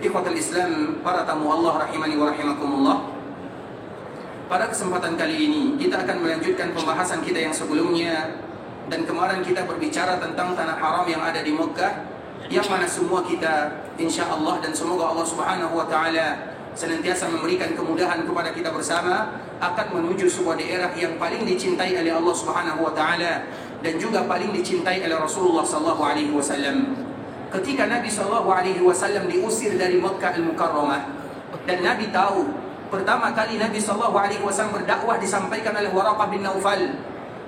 Ikhwatul Islam, para tamu Allah rahimani wa rahimakumullah. Pada kesempatan kali ini kita akan melanjutkan pembahasan kita yang sebelumnya. Dan kemarin kita berbicara tentang tanah haram yang ada di Mekah, yang mana semua kita insya-Allah dan semoga Allah Subhanahu wa taala senantiasa memberikan kemudahan kepada kita bersama akan menuju sebuah daerah yang paling dicintai oleh Allah Subhanahu wa taala dan juga paling dicintai oleh Rasulullah sallallahu alaihi wasallam. Ketika Nabi sallallahu alaihi wasallam diusir dari Makkah Al-Mukarramah dan Nabi tahu pertama kali Nabi sallallahu alaihi wasallam berdakwah disampaikan oleh Waraqah bin Naufal,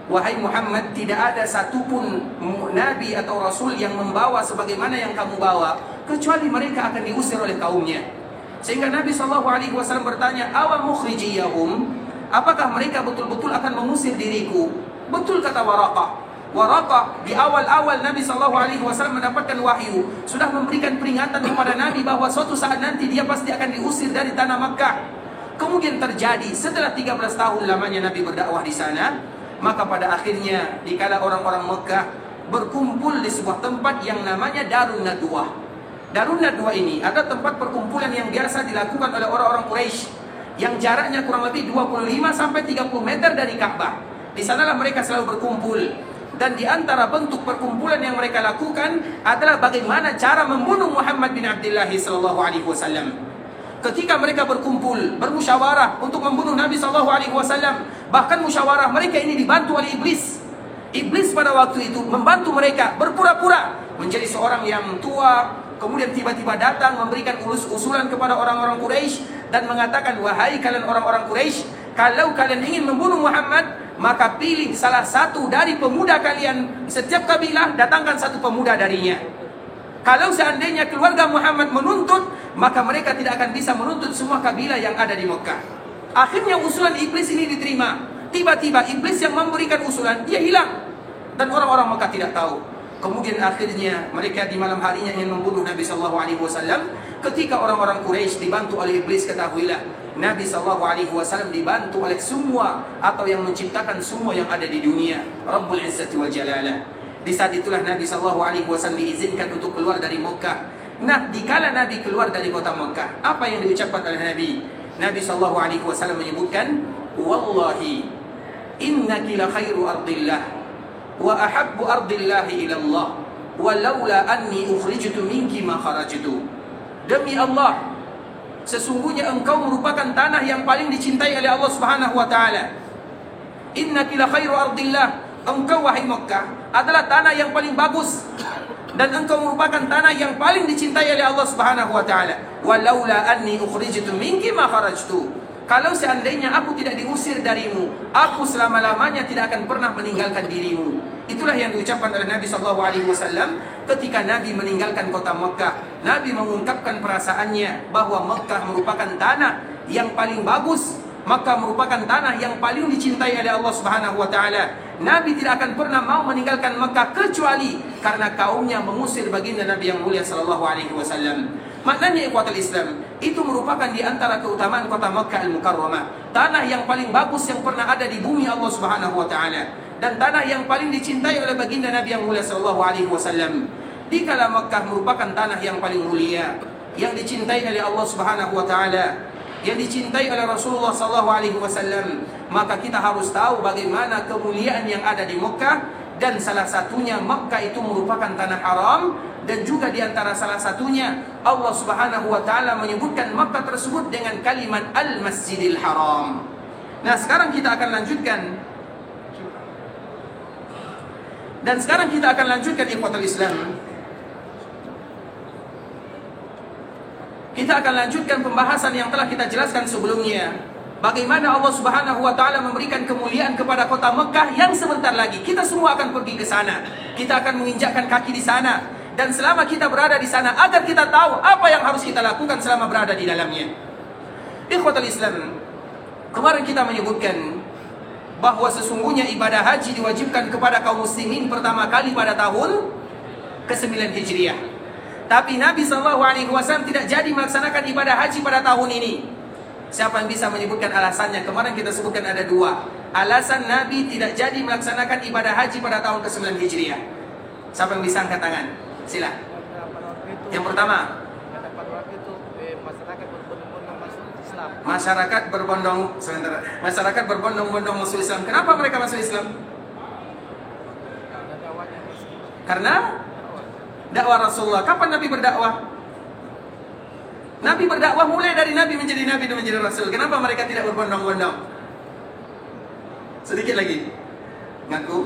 wahai Muhammad, tidak ada satupun nabi atau rasul yang membawa sebagaimana yang kamu bawa kecuali mereka akan diusir oleh kaumnya. Sehingga Nabi SAW bertanya, awa mukhrijiyahum, apakah mereka betul-betul akan mengusir diriku? Betul kata Waraqah. Waraqah di awal-awal Nabi SAW mendapatkan wahyu sudah memberikan peringatan kepada Nabi bahwa suatu saat nanti dia pasti akan diusir dari tanah Makkah. Kemudian terjadi setelah 13 tahun lamanya Nabi berdakwah di sana. Maka pada akhirnya dikala orang-orang Mekah berkumpul di sebuah tempat yang namanya Darun Nadwah. Darun Nadwah ini ada tempat perkumpulan yang biasa dilakukan oleh orang-orang Quraisy yang jaraknya kurang lebih 25 sampai 30 meter dari Ka'bah. Di sanalah mereka selalu berkumpul. Dan di antara bentuk perkumpulan yang mereka lakukan adalah bagaimana cara membunuh Muhammad bin Abdullah sallallahu alaihi wasallam. Ketika mereka berkumpul, bermusyawarah untuk membunuh Nabi SAW, bahkan musyawarah mereka ini dibantu oleh iblis. Iblis pada waktu itu membantu mereka, berpura-pura menjadi seorang yang tua, kemudian tiba-tiba datang memberikan usulan kepada orang-orang Quraisy dan mengatakan, wahai kalian orang-orang Quraisy, kalau kalian ingin membunuh Muhammad, maka pilih salah satu dari pemuda kalian. Setiap kabilah datangkan satu pemuda darinya. Kalau seandainya keluarga Muhammad menuntut, maka mereka tidak akan bisa menuntut semua kabilah yang ada di Mekah. Akhirnya usulan iblis ini diterima. Tiba-tiba iblis yang memberikan usulan, dia hilang. Dan orang-orang Mekah tidak tahu. Kemudian akhirnya mereka di malam harinya ingin membunuh Nabi SAW. Ketika orang-orang Quraisy dibantu oleh iblis, ketahuilah Nabi SAW dibantu oleh semua atau yang menciptakan semua yang ada di dunia, Rabbul Izzati wal Jalalah. Di saat itulah Nabi SAW diizinkan untuk keluar dari Mekah. Nah, dikala Nabi keluar dari kota Mekah, apa yang diucapkan oleh Nabi? Nabi SAW menyebutkan, wallahi innaki la khairu ardillah wa ahabbu ardillahi ilallah walaula anni ukhrijtu minki ma kharajtu. Demi Allah, sesungguhnya engkau merupakan tanah yang paling dicintai oleh Allah Subhanahu wa taala. Innaki la khairu ardillah, engkau wahai Mekah adalah tanah yang paling bagus dan engkau merupakan tanah yang paling dicintai oleh Allah Subhanahu wa taala. Walaula anni ukhrijtu minki ma kharajtu. Kalau seandainya aku tidak diusir darimu, aku selama-lamanya tidak akan pernah meninggalkan dirimu. Itulah yang diucapkan oleh Nabi SAW ketika Nabi meninggalkan kota Mekah. Nabi mengungkapkan perasaannya bahwa Mekah merupakan tanah yang paling bagus. Maka merupakan tanah yang paling dicintai oleh Allah Subhanahu wa taala. Nabi tidak akan pernah mau meninggalkan Mekah kecuali karena kaumnya mengusir baginda Nabi yang mulia sallallahu alaihi wasallam. Maknanya ikhwatul Islam, itu merupakan di antara keutamaan kota Makkah Al-Mukarramah, tanah yang paling bagus yang pernah ada di bumi Allah Subhanahu wa taala dan tanah yang paling dicintai oleh baginda Nabi yang mulia sallallahu alaihi wasallam. Dikala Makkah merupakan tanah yang paling mulia, yang dicintai oleh Allah Subhanahu wa taala, yang dicintai oleh Rasulullah SAW, maka kita harus tahu bagaimana kemuliaan yang ada di Mekah. Dan salah satunya Mekah itu merupakan tanah haram. Dan juga di antara salah satunya Allah Subhanahu wa taala menyebutkan Mekah tersebut dengan kalimat Al-Masjidil Haram. Nah, sekarang kita akan lanjutkan. Dan sekarang kita akan lanjutkan ikhwatul Islam. Kita akan lanjutkan pembahasan yang telah kita jelaskan sebelumnya. Bagaimana Allah Subhanahu wa taala memberikan kemuliaan kepada kota Mekah yang sebentar lagi kita semua akan pergi ke sana. Kita akan menginjakkan kaki di sana. Dan selama kita berada di sana, agar kita tahu apa yang harus kita lakukan selama berada di dalamnya. Ikhwatul Islam, kemarin kita menyebutkan bahwa sesungguhnya ibadah haji diwajibkan kepada kaum muslimin pertama kali pada tahun ke-9 Hijriah. Tapi Nabi SAW tidak jadi melaksanakan ibadah haji pada tahun ini. Siapa yang bisa menyebutkan alasannya? Kemarin kita sebutkan ada dua alasan Nabi tidak jadi melaksanakan ibadah haji pada tahun ke-9 Hijriah. Siapa yang bisa angkat tangan? Sila. Yang pertama, Masyarakat berbondong-bondong masuk Islam. Kenapa mereka masuk Islam? Karena dakwah Rasulullah. Kapan Nabi berdakwah? Nabi berdakwah mulai dari Nabi menjadi Nabi dan menjadi Rasul. Kenapa mereka tidak berbondong-bondong? Sedikit lagi. Ngaku.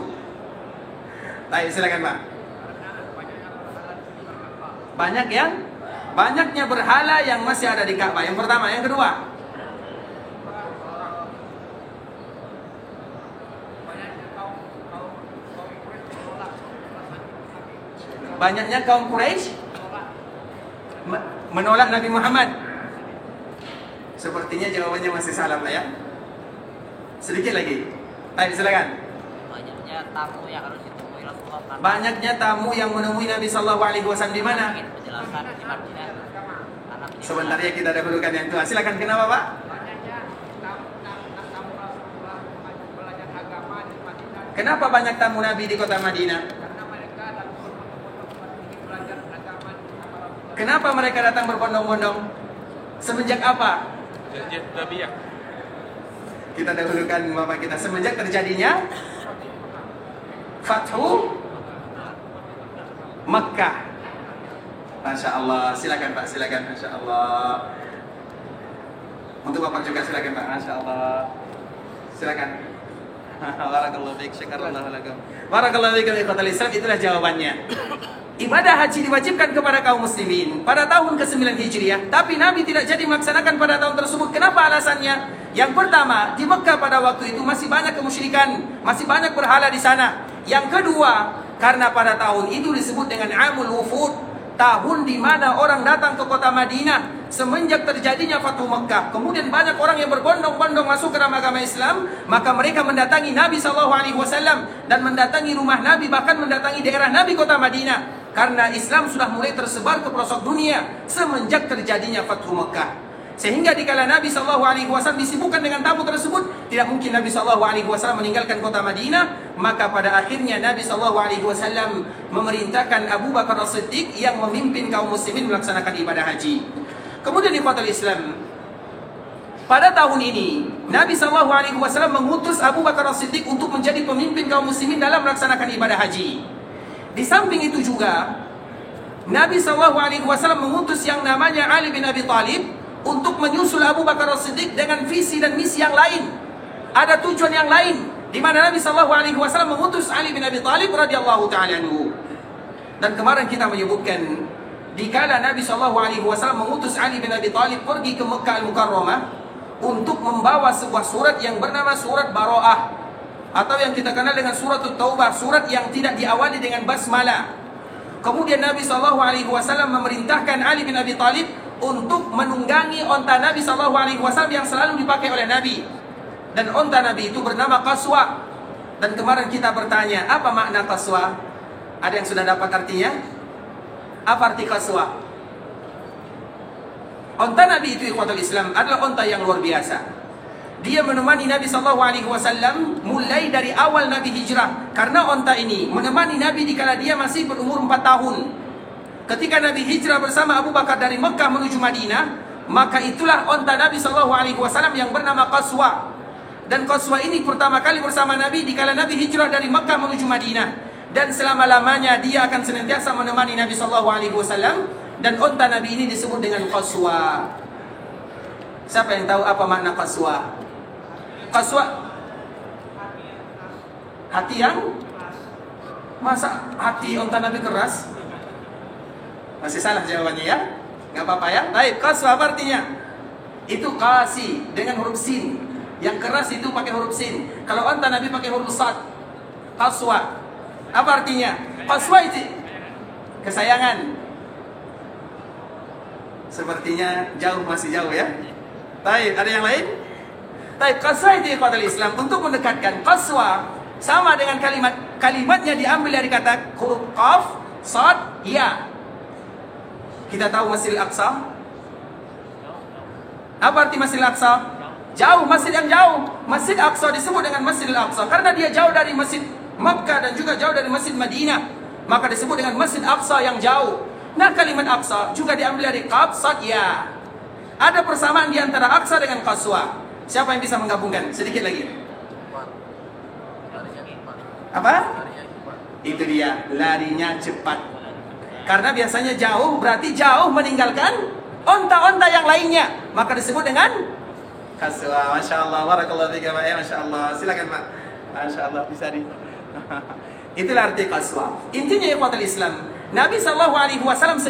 Baik, silakan Pak. Banyaknya berhala yang masih ada di Ka'bah. Yang pertama, yang kedua. Banyaknya kaum Quraisy menolak Nabi Muhammad. Sepertinya jawabannya masih salah, Pak ya. Sedikit lagi. Baik, silakan. Banyaknya tamu yang harus ditemui Rasulullah. Banyaknya tamu yang menemui Nabi Sallallahu Alaihi Wasallam di mana? Penjelasan di Madinah. Sebentar ya, kita dahulukan yang tua. Silakan, kenapa Pak? Kenapa banyak tamu Nabi di kota Madinah? Kenapa mereka datang berbondong-bondong? Semenjak apa? Kita dahulukan Bapak kita. Semenjak terjadinya Fathu Makkah. Masya Allah, silakan Pak, silakan. Masya Allah. Untuk Bapak juga silakan Pak. Masya Allah. Silakan. Barakallahu fiik, syakarallahu lakum. Barakallahu fiikum ikhwatal Islam. Itulah jawabannya. Ibadah haji diwajibkan kepada kaum muslimin pada tahun ke-9 Hijriah, tapi Nabi tidak jadi melaksanakan pada tahun tersebut. Kenapa alasannya? Yang pertama, di Mekah pada waktu itu masih banyak kemusyrikan, masih banyak berhala di sana. Yang kedua, karena pada tahun itu disebut dengan Amul Wufud, tahun di mana orang datang ke kota Madinah semenjak terjadinya Fathu Mekah. Kemudian banyak orang yang berbondong-bondong masuk ke dalam agama Islam, maka mereka mendatangi Nabi SAW dan mendatangi rumah Nabi, bahkan mendatangi daerah Nabi kota Madinah. Karena Islam sudah mulai tersebar ke pelosok dunia semenjak terjadinya Fathu Mekah. Sehingga dikala Nabi SAW disibukkan dengan tamu tersebut, tidak mungkin Nabi SAW meninggalkan kota Madinah. Maka pada akhirnya Nabi SAW memerintahkan Abu Bakar As-Siddiq yang memimpin kaum muslimin melaksanakan ibadah haji. Kemudian di Fatul Islam, pada tahun ini Nabi SAW mengutus Abu Bakar As-Siddiq untuk menjadi pemimpin kaum muslimin dalam melaksanakan ibadah haji. Di samping itu juga Nabi SAW mengutus yang namanya Ali bin Abi Thalib untuk menyusul Abu Bakar As-Siddiq dengan visi dan misi yang lain. Ada tujuan yang lain, di mana Nabi SAW mengutus Ali bin Abi Thalib radhiyallahu ta'ala anhu. Dan kemarin kita menyebutkan, dikala Nabi SAW mengutus Ali bin Abi Thalib pergi ke Mekah Al-Mukarramah untuk membawa sebuah surat yang bernama surat Baro'ah, atau yang kita kenal dengan surat Taubah, surat yang tidak diawali dengan basmalah. Kemudian Nabi SAW memerintahkan Ali bin Abi Thalib untuk menunggangi onta Nabi SAW yang selalu dipakai oleh Nabi. Dan onta Nabi itu bernama Qaswa. Dan kemarin kita bertanya, apa makna Qaswa? Ada yang sudah dapat artinya? Apa arti Qaswa? Onta Nabi itu ikhwatul Islam adalah onta yang luar biasa. Dia menemani Nabi SAW mulai dari awal Nabi hijrah. Karena onta ini menemani Nabi dikala dia masih berumur 4 tahun. Ketika Nabi hijrah bersama Abu Bakar dari Mekah menuju Madinah, maka itulah onta Nabi SAW yang bernama Qaswa. Dan Qaswa ini pertama kali bersama Nabi dikala Nabi hijrah dari Mekah menuju Madinah. Dan selama-lamanya dia akan senantiasa menemani Nabi SAW. Dan onta Nabi ini disebut dengan Qaswa. Siapa yang tahu apa makna Qaswa? Qaswa, hati yang, masa hati onta Nabi keras? Masih salah jawabannya ya? Gak apa-apa ya? Baik, Qaswa apa artinya? Itu qasi dengan huruf sin. Yang keras itu pakai huruf sin. Kalau onta Nabi pakai huruf sad. Qaswa apa artinya? Qaswa itu kesayangan. Sepertinya jauh, masih jauh ya. Baik, ada yang lain? Baik, Qaswa itu ikhwatul Islam. Untuk mendekatkan, Qaswa sama dengan kalimatnya diambil dari kata huruf qaf, sad, ya. Kita tahu Masjidil Aqsa. Apa arti Masjidil Aqsa? Jauh, masjid yang jauh. Masjid Aqsa disebut dengan Masjidil Aqsa karena dia jauh dari Masjid Makkah dan juga jauh dari Masjid Madinah. Maka disebut dengan Masjid Aqsa yang jauh. Nah, kalimat Aqsa juga diambil dari qaf, sad, ya. Ada persamaan di antara Aqsa dengan Qaswa. Siapa yang bisa menggabungkan? Sedikit lagi. Apa? Itu dia, larinya cepat. Karena biasanya jauh berarti jauh meninggalkan onta-onta yang lainnya, maka disebut dengan Qaswa. Masya Allah, barakallahu fika Pak. Masya Allah, silakan Pak. Masya Allah, bisa di. Itulah arti Qaswa. Intinya ikhwatul Islam, Nabi SAW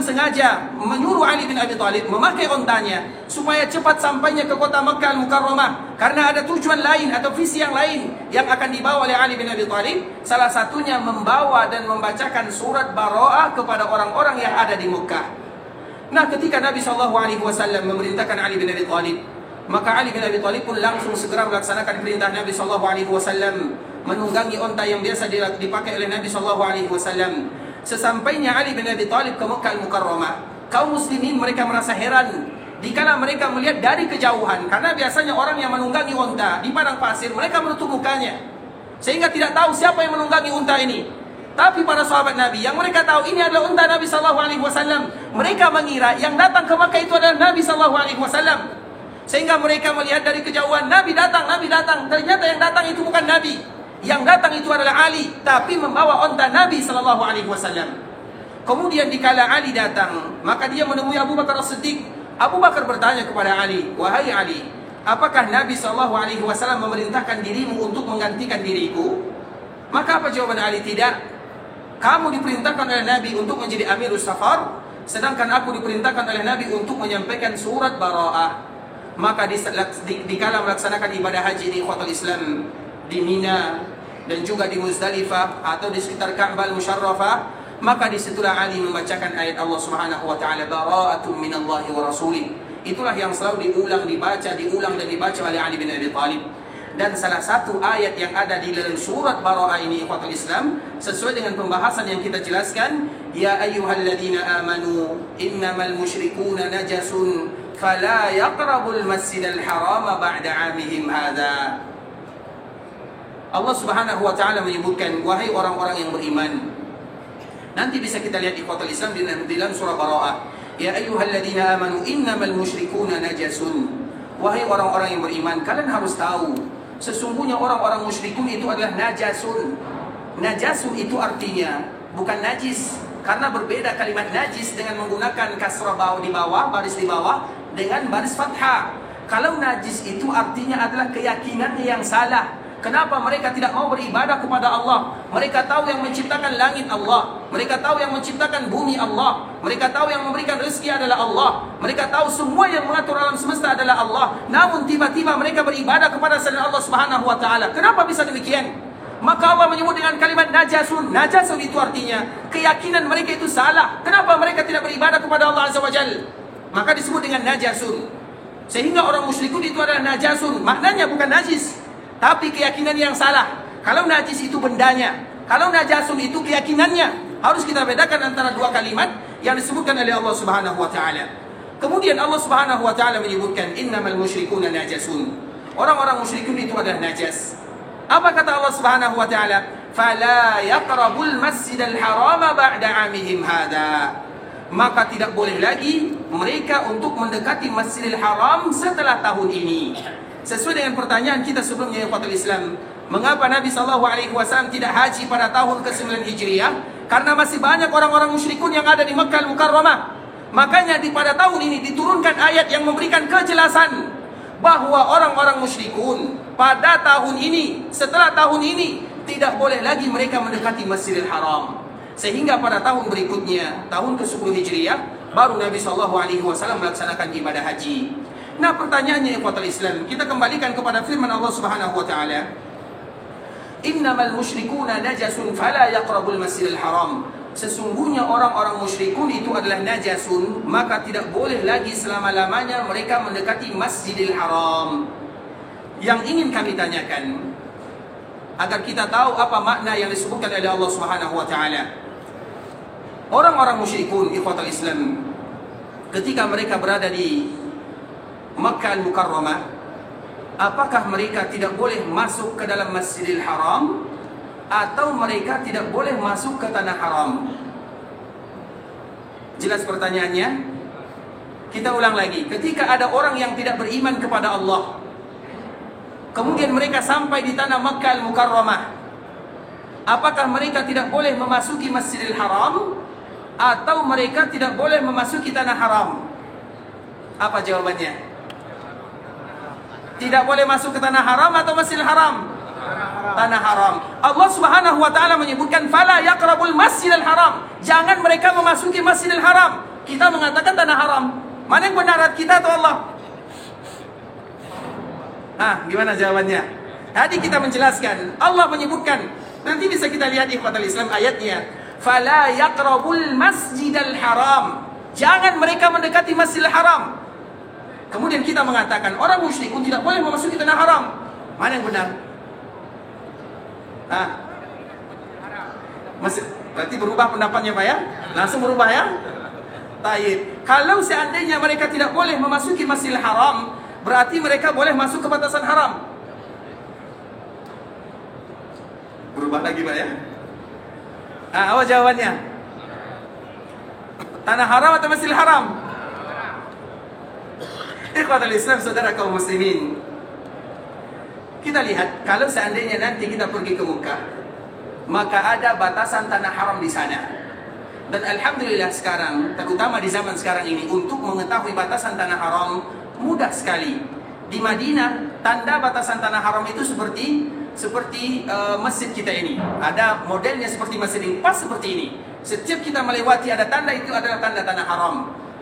sengaja menyuruh Ali bin Abi Thalib memakai ontanya supaya cepat sampainya ke kota Makkah Al-Mukarramah, karena ada tujuan lain atau visi yang lain yang akan dibawa oleh Ali bin Abi Thalib. Salah satunya membawa dan membacakan surat Bara'ah kepada orang-orang yang ada di Makkah. Nah, ketika Nabi SAW memerintahkan Ali bin Abi Thalib, maka Ali bin Abi Thalib pun langsung segera melaksanakan perintah Nabi SAW, menunggangi onta yang biasa dipakai oleh Nabi SAW. Sesampainya Ali bin Abi Thalib ke Makkah Al-Mukarramah, kaum muslimin mereka merasa heran dikala mereka melihat dari kejauhan, karena biasanya orang yang menunggangi onta di padang pasir mereka menutup mukanya sehingga tidak tahu siapa yang menunggangi unta ini. Tapi para sahabat Nabi yang mereka tahu ini adalah unta Nabi SAW, mereka mengira yang datang ke Makkah itu adalah Nabi SAW, sehingga mereka melihat dari kejauhan, Nabi datang. Ternyata yang datang itu bukan Nabi. Yang datang itu adalah Ali, tapi membawa onta Nabi SAW. Kemudian dikala Ali datang, maka dia menemui Abu Bakar As-Siddiq. Abu Bakar bertanya kepada Ali, "Wahai Ali, apakah Nabi SAW memerintahkan dirimu untuk menggantikan diriku?" Maka apa jawaban Ali? Tidak. Kamu diperintahkan oleh Nabi untuk menjadi Amirus Safar, sedangkan aku diperintahkan oleh Nabi untuk menyampaikan surat Bara'ah. Maka dikala melaksanakan ibadah haji di ikhwatul Islam di Mina dan juga di Muzdalifah atau di sekitar Ka'bah Al-Musyarrafah, maka disitulah Ali membacakan ayat Allah Subhanahu wa taala, bara'atun minallahi wa rasulih. Itulah yang selalu diulang dan dibaca oleh Ali bin Abi Thalib. Dan salah satu ayat yang ada di dalam surat Bara'ah ini ikhwatul Islam, sesuai dengan pembahasan yang kita jelaskan, ya ayyuhalladzina amanu innamal musyrikuuna najasun fala yaqrabul masjidal harama ba'da 'amihim hadza. Allah Subhanahu wa taala menyebutkan, wahai orang-orang yang beriman. Nanti bisa kita lihat di ikhwatul Islam di dalam surah Bara'ah. Ya ayyuhalladzina amanu innamal musyrikuuna najasun. Wahai orang-orang yang beriman, kalian harus tahu sesungguhnya orang-orang musyrikun itu adalah najasun. Najasun itu artinya bukan najis, karena berbeda kalimat najis dengan menggunakan kasrah di bawah, baris di bawah dengan baris fathah. Kalau najis itu artinya adalah keyakinannya yang salah. Kenapa mereka tidak mau beribadah kepada Allah? Mereka tahu yang menciptakan langit Allah, mereka tahu yang menciptakan bumi Allah, mereka tahu yang memberikan rezeki adalah Allah, mereka tahu semua yang mengatur alam semesta adalah Allah. Namun tiba-tiba mereka beribadah kepada selain Allah Subhanahu wa taala. Kenapa bisa demikian? Maka Allah menyebut dengan kalimat najasun. Najasun itu artinya keyakinan mereka itu salah. Kenapa mereka tidak beribadah kepada Allah Azza wa Jalla? Maka disebut dengan najasun. Sehingga orang musyrikun itu adalah najasun. Maknanya bukan najis, tapi keyakinan yang salah. Kalau najis itu bendanya, kalau najasun itu keyakinannya. Harus kita bedakan antara dua kalimat yang disebutkan oleh Allah Subhanahu wa taala. Kemudian Allah Subhanahu wa taala menyebutkan innamal musyrikuuna najasun. Orang-orang musyrikun itu adalah najas. Apa kata Allah Subhanahu wa taala? Fala yaqrabul masjidal harama ba'da 'amihim hadza. Maka tidak boleh lagi mereka untuk mendekati Masjidil Haram setelah tahun ini. Sesuai dengan pertanyaan kita sebelumnya ikhwatul Islam, mengapa Nabi SAW tidak haji pada tahun ke-9 Hijriah? Karena masih banyak orang-orang musyrikun yang ada di Makkah Al-Mukarramah. Makanya pada tahun ini diturunkan ayat yang memberikan kejelasan bahwa orang-orang musyrikun pada tahun ini, setelah tahun ini, tidak boleh lagi mereka mendekati Masjidil Haram. Sehingga pada tahun berikutnya, tahun ke-10 Hijriah, baru Nabi SAW melaksanakan ibadah haji. Nah, pertanyaannya ikhwatul Islam, kita kembalikan kepada firman Allah Subhanahu wa taala, innamal musyrikuuna najasun fala yaqrabul masjidil haram. Sesungguhnya orang-orang musyrikun itu adalah najasun, maka tidak boleh lagi selama-lamanya mereka mendekati Masjidil Haram. Yang ingin kami tanyakan, agar kita tahu apa makna yang disebutkan oleh Allah Subhanahu wa taala. Orang-orang musyrikun ikhwatul Islam, ketika mereka berada di Makkah Al-Mukarramah, apakah mereka tidak boleh masuk ke dalam Masjidil Haram atau mereka tidak boleh masuk ke tanah haram? Jelas pertanyaannya? Kita ulang lagi. Ketika ada orang yang tidak beriman kepada Allah, kemudian mereka sampai di tanah Makkah Al-Mukarramah, apakah mereka tidak boleh memasuki Masjidil Haram atau mereka tidak boleh memasuki tanah haram? Apa jawabannya? Tidak boleh masuk ke tanah haram atau Masjidil Haram? Tanah haram. Allah Subhanahu wa taala menyebutkan fala yaqrabul Masjidil Haram. Jangan mereka memasuki Masjidil Haram. Kita mengatakan tanah haram. Mana yang benar, kita atau Allah? Gimana jawabannya? Tadi kita menjelaskan, Allah menyebutkan, nanti bisa kita lihat ikhwatal Islam ayatnya. Fala yaqrabul Masjidil Haram. Jangan mereka mendekati Masjidil Haram. Kemudian kita mengatakan orang musyrik pun tidak boleh memasuki tanah haram. Mana yang benar? Berarti berubah pendapatnya Pak ya? Langsung berubah ya? Taib. Kalau seandainya mereka tidak boleh memasuki Masjidil Haram, berarti mereka boleh masuk ke batasan haram. Berubah lagi Pak ya? Apa jawabannya? Tanah haram atau Masjidil Haram? Ikhwatul Islam, saudara kaum muslimin, kita lihat, kalau seandainya nanti kita pergi ke Mekah, maka ada batasan tanah haram di sana. Dan alhamdulillah sekarang, terutama di zaman sekarang ini, untuk mengetahui batasan tanah haram mudah sekali. Di Madinah, tanda batasan tanah haram itu seperti masjid kita ini. Ada modelnya seperti masjid ini, pas seperti ini. Setiap kita melewati ada tanda, itu adalah tanda tanah haram.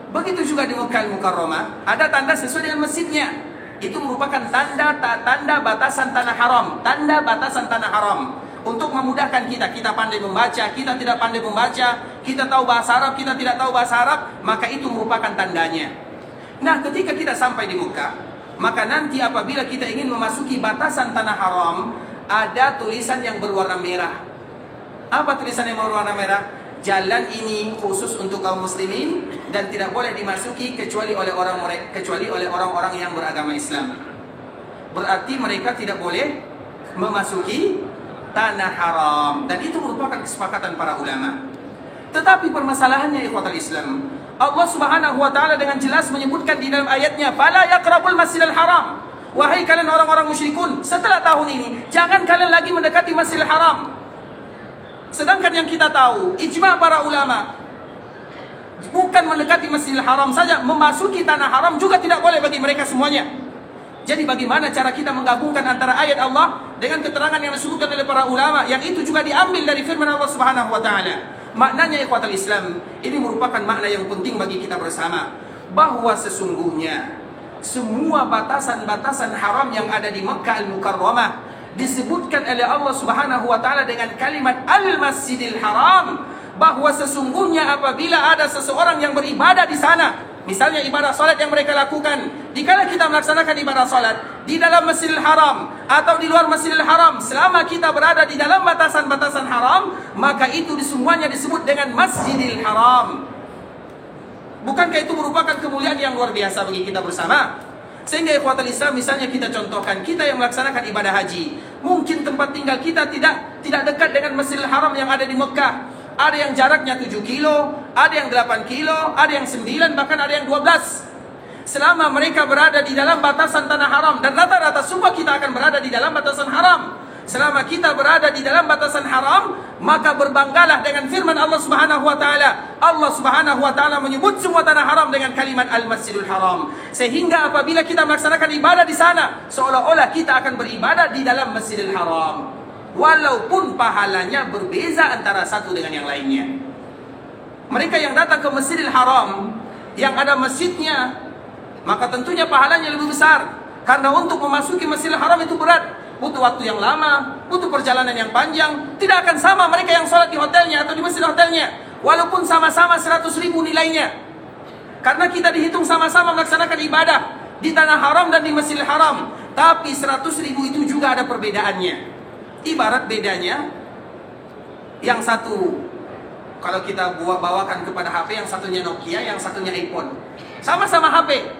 Begitu juga di Makkah Al-Mukarramah, ada tanda sesuai dengan masjidnya. Itu merupakan tanda batasan tanah haram, tanda batasan tanah haram. Untuk memudahkan kita pandai membaca, kita tidak pandai membaca, kita tahu bahasa Arab, kita tidak tahu bahasa Arab, maka itu merupakan tandanya. Nah, ketika kita sampai di Mekah, maka nanti apabila kita ingin memasuki batasan tanah haram, ada tulisan yang berwarna merah. Apa tulisan yang berwarna merah? Jalan ini khusus untuk kaum muslimin dan tidak boleh dimasuki kecuali oleh orang-orang yang beragama Islam. Berarti mereka tidak boleh memasuki tanah haram, dan itu merupakan kesepakatan para ulama. Tetapi permasalahannya ikhwatul Islam, Allah Subhanahu wa taala dengan jelas menyebutkan di dalam ayatnya, "Fala yaqrabul Masjidil Haram." Wahai kalian orang-orang musyrikun, setelah tahun ini jangan kalian lagi mendekati Masjidil Haram. Sedangkan yang kita tahu, ijma' para ulama, bukan mendekati Masjidil Haram saja, memasuki tanah haram juga tidak boleh bagi mereka semuanya. Jadi bagaimana cara kita menggabungkan antara ayat Allah dengan keterangan yang disebutkan oleh para ulama, yang itu juga diambil dari firman Allah Subhanahu wa taala. Maknanya ikhwatul Islam, ini merupakan makna yang penting bagi kita bersama, bahwa sesungguhnya semua batasan-batasan haram yang ada di Makkah Al-Mukarramah disebutkan oleh Allah Subhanahu wa taala dengan kalimat Al-Masjidil Haram, bahwa sesungguhnya apabila ada seseorang yang beribadah di sana, misalnya ibadah salat yang mereka lakukan, dikala kita melaksanakan ibadah salat di dalam Masjidil Haram atau di luar Masjidil Haram, selama kita berada di dalam batasan-batasan haram, maka itu semuanya disebut dengan Masjidil Haram. Bukankah itu merupakan kemuliaan yang luar biasa bagi kita bersama? Sehingga ikhwatul Islam, misalnya kita contohkan, kita yang melaksanakan ibadah haji, mungkin tempat tinggal kita tidak dekat dengan Masjidil Haram yang ada di Mekah. Ada yang jaraknya 7 kilo, ada yang 8 kilo, ada yang 9, bahkan ada yang 12. Selama mereka berada di dalam batasan tanah haram, dan rata-rata semua kita akan berada di dalam batasan haram. Selama kita berada di dalam batasan haram, maka berbanggalah dengan firman Allah Subhanahu wa taala. Allah Subhanahu wa taala menyebut semua tanah haram dengan kalimat Al-Masjidil Haram. Sehingga apabila kita melaksanakan ibadah di sana, seolah-olah kita akan beribadah di dalam Masjidil Haram. Walaupun pahalanya berbeza antara satu dengan yang lainnya. Mereka yang datang ke Masjidil Haram, yang ada masjidnya, maka tentunya pahalanya lebih besar. Karena untuk memasuki Masjidil Haram itu berat, butuh waktu yang lama, butuh perjalanan yang panjang. Tidak akan sama mereka yang sholat di hotelnya atau di masjid hotelnya, walaupun sama-sama 100.000 nilainya. Karena kita dihitung sama-sama melaksanakan ibadah di tanah haram dan di Masjidil Haram. Tapi 100.000 itu juga ada perbedaannya. Ibarat bedanya, yang satu kalau kita bawakan kepada HP, yang satunya Nokia, yang satunya iPhone. Sama-sama HP,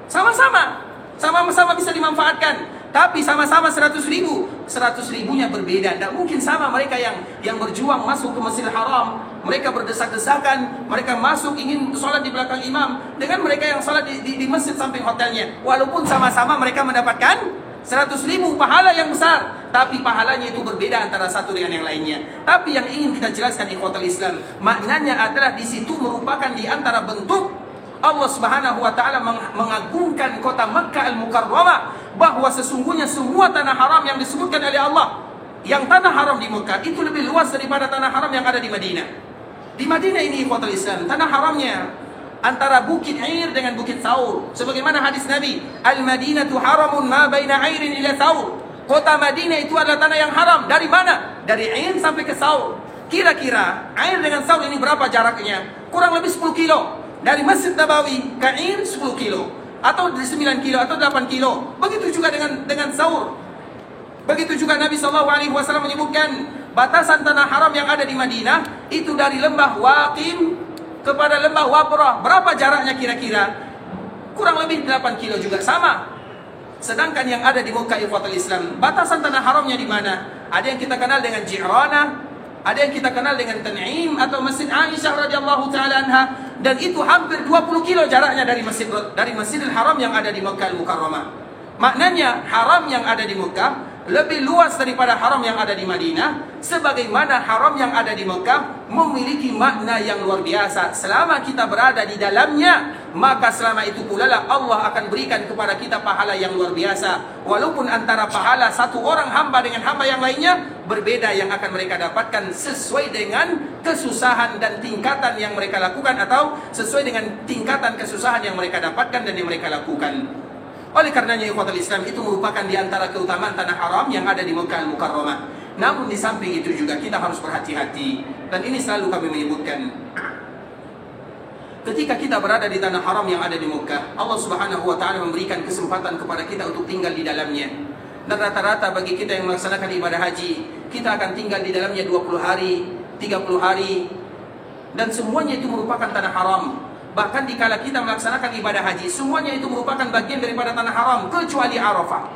sama-sama bisa dimanfaatkan. tapi sama-sama 100.000. 100.000-nya berbeda. Tidak mungkin sama mereka yang berjuang masuk ke Masjidil Haram, mereka berdesak-desakan, mereka masuk ingin sholat di belakang imam, dengan mereka yang sholat di masjid samping hotelnya. Walaupun sama-sama mereka mendapatkan 100.000 pahala yang besar, tapi pahalanya itu berbeda antara satu dengan yang lainnya. Tapi yang ingin kita jelaskan ikhwatul Islam, maknanya adalah di situ merupakan di antara bentuk Allah Subhanahu wa taala mengagungkan kota Makkah Al-Mukarramah, bahwa sesungguhnya semua tanah haram yang disebutkan oleh Allah, yang tanah haram di Makkah itu lebih luas daripada tanah haram yang ada di Madinah. Di Madinah ini ikhwatul Islam, tanah haramnya antara Bukit Air dengan Bukit Thaur. Sebagaimana hadis Nabi, Al-Madinatu haramun ma baina Airin ila Thaur. Kota Madinah itu adalah tanah yang haram. Dari mana? Dari Air sampai ke Thaur. Kira-kira Air dengan Thaur ini berapa jaraknya? Kurang lebih 10 kilo. Dari Masjid Nabawi ke Air 10 kilo, atau 9 kilo, atau 8 kilo. Begitu juga dengan Thaur. Begitu juga Nabi SAW menyebutkan batasan tanah haram yang ada di Madinah itu dari lembah Waqim kepada lembah Wabrah. Berapa jaraknya kira-kira? Kurang lebih 8 kilo juga, sama. Sedangkan yang ada di Makkah ikhwatul Islam, batasan tanah haramnya di mana? Ada yang kita kenal dengan Ji'rana, ada yang kita kenal dengan Tan'im atau Masjid Aisyah radhiyallahu taala anha, dan itu hampir 20 kilo jaraknya dari Masjidil Haram yang ada di Makkah Al-Mukarramah. Maknanya haram yang ada di Makkah lebih luas daripada haram yang ada di Madinah, sebagaimana haram yang ada di Makkah memiliki makna yang luar biasa. Selama kita berada di dalamnya, maka selama itu pula lah Allah akan berikan kepada kita pahala yang luar biasa. Walaupun antara pahala satu orang hamba dengan hamba yang lainnya berbeda yang akan mereka dapatkan sesuai dengan kesusahan dan tingkatan yang mereka lakukan, atau sesuai dengan tingkatan kesusahan yang mereka dapatkan dan yang mereka lakukan. Oleh karenanya ikhwatul Islam, itu merupakan di antara keutamaan tanah haram yang ada di Makkah Al-Mukarramah. Namun di samping itu juga kita harus berhati-hati, dan ini selalu kami menyebutkan. Ketika kita berada di tanah haram yang ada di Makkah, Allah Subhanahu wa taala memberikan kesempatan kepada kita untuk tinggal di dalamnya. Dan rata-rata bagi kita yang melaksanakan ibadah haji, kita akan tinggal di dalamnya 20 hari, 30 hari, dan semuanya itu merupakan tanah haram. Bahkan dikala kita melaksanakan ibadah haji, semuanya itu merupakan bagian daripada tanah haram, kecuali Arafah.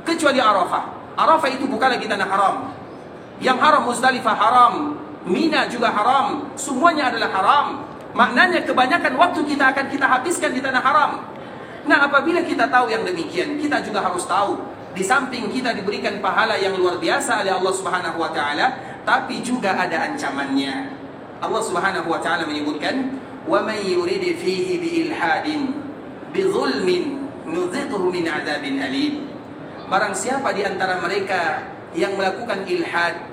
Kecuali Arafah. Arafah itu bukan lagi tanah haram. Yang haram Muzdalifah haram, Mina juga haram, semuanya adalah haram. Maknanya kebanyakan waktu kita akan kita habiskan di tanah haram. Nah, apabila kita tahu yang demikian, kita juga harus tahu, di samping kita diberikan pahala yang luar biasa oleh Allah Subhanahu wa taala, tapi juga ada ancamannya. Allah Subhanahu wa taala menyebutkan, وَمَنْ يُرِدْ فِيهِ بِإِلْحَادٍ بِظُلْمٍ نُذِقْهُ مِنْ عَذَابٍ أَلِيمٍ. Barang siapa di antara mereka yang melakukan ilhad.